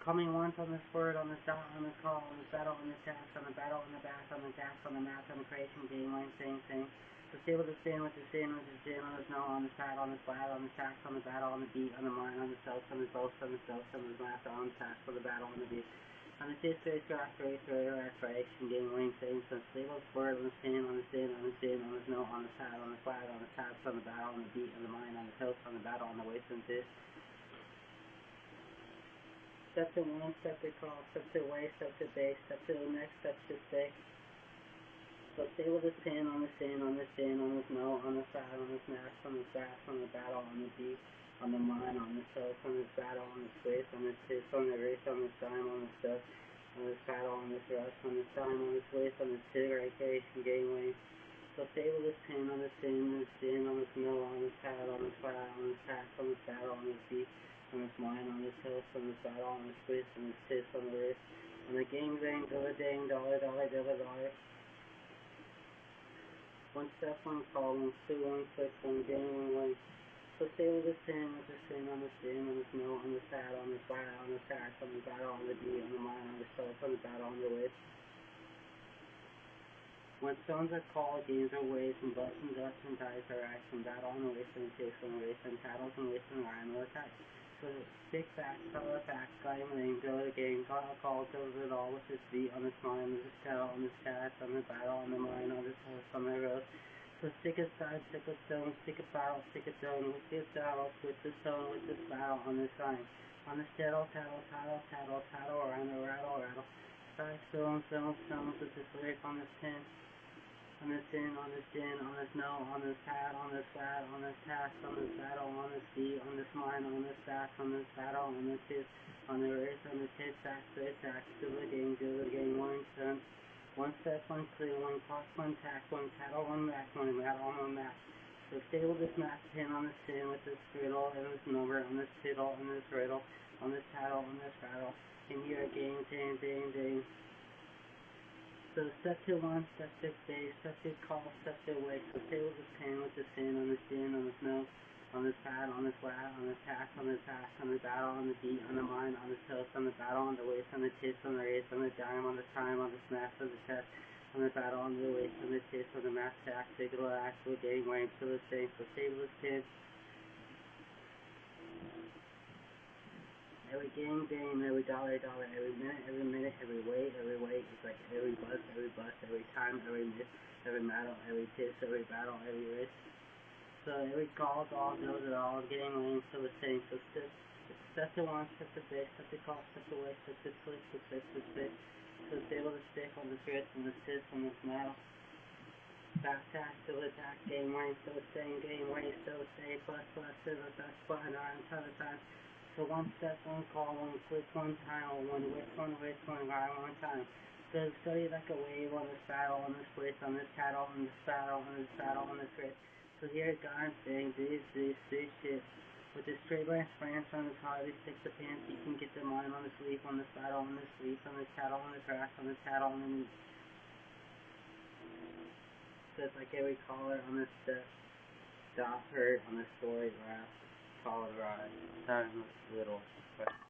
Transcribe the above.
Coming once on this word, on this dot, on this call, on this battle, on this task, on the battle, on the back, on the task, on the math, on the creation, game, line, same. So stay with the sin, with the sin, with the sin, on this no, on this pad, on this flat, on the task, on the battle, on the beat, on the mind, on the self, on the boast, on the self, on the math, on the task, on the battle, on the beat. On the history, aspiration, game, line, same. So stay with this word, on the sin, on the sin, on the sin, on this no, on the pad, on the flat, on the task, on the battle, on the beat, on the mind, on the self, on the battle, on the waste, on this. Step to one, step to call, step to way, step to base, step to the next, step to stay. So stay with this pin, on this in, on this in, on this no, on this side, on this mask, on this back, on the battle, on the beat, on the mind, on this self, on this battle, on this waste, on this hit, on the race, on this time, on this stuff, on this battle, on this rush, on this time, on this waste, on this hit, recreation, game wing. So stay with this pin, on this in, on this no, on this pad, on this flat, on this task, on this battle, on this beat, on this mind, on this hill, on this battle, on this twist, on this tits, on the wrist, on the game bang, dollar dang, dollar. One step, one call, one two, one click, one game, one. So stay with this pin, on this in, on this no, on this pad, on this flat, on this task, on the battle, on the beat, on the mind, on the self, on the battle, on the wrist. When stones are called, games are ways, and blessings, dust, and dice are acts, and battle on the waste, and chase on the race, and tattles, and waste, and rhyme, or attack. So stick back, color back, guiding lane, go to the game, call, does it all with this beat, on this mind, on this tail, on this task, on the battle, on the mind, on this horse, on the road. So stick aside, stick a stone, stick a barrel, stick a stone, with this battle, with this stone, with this battle, on this sign. On this tattle, around the rattle. Five stones, with this lyric on this pin. On this in, on this din, on this no, on this pad, on this flat, on this task, on this battle, on this beat, on this mind, on this back, on this battle, on this hit, on the race, on this hit, sack, to the game, one stone, one step, one clear, one clock, one tack, one tattle, one back, one battle, one match. So stay with this match pin on this tin, with this riddle, and this number, on this fiddle, and this riddle, on this tattle, on this rattle, and you're a game, ding. So step to one, step to stay, step to call, step to wait. So stay with this pin, with this in, on this din, on this no, on this pad, on this flat, on this task, on this task, on the battle, on the beat, on the mind, on the toast, on the battle, on the waist, on the tits, on the race, on the dime, on the time, on the smash, on the chest, on the battle, on the waist, on the tits, on the mass tack, digital actual game, range, so the same. So stay with this pin. Every game, every dollar, every minute, every weight, it's like every bust, every time, every miss, every medal, every piss, every battle, every risk. So every call, does it all, game lane, so the same. So step to one, step to base, step to call, step to wait, step to click, step to stick. So stay with the stick on this wrist, on this tits, on this medal. Back tack, still attack, game lane, still staying, game race, still stay, plus, still the best button, until the time. So one step, one call, one click, one time, or one ride, one time. So study like a wave on this battle, on this place, on this tattle, on this battle, on this race. So here God's saying this shit. With this straight branch on this Harvey, stick the pants, you can get the mind on this leaf, on this battle, on this leaf, on this tattle, on this grass, on this tattle, on the meat. So it's like every caller on this stop heard on this story, rap. Colorado. Sounds little.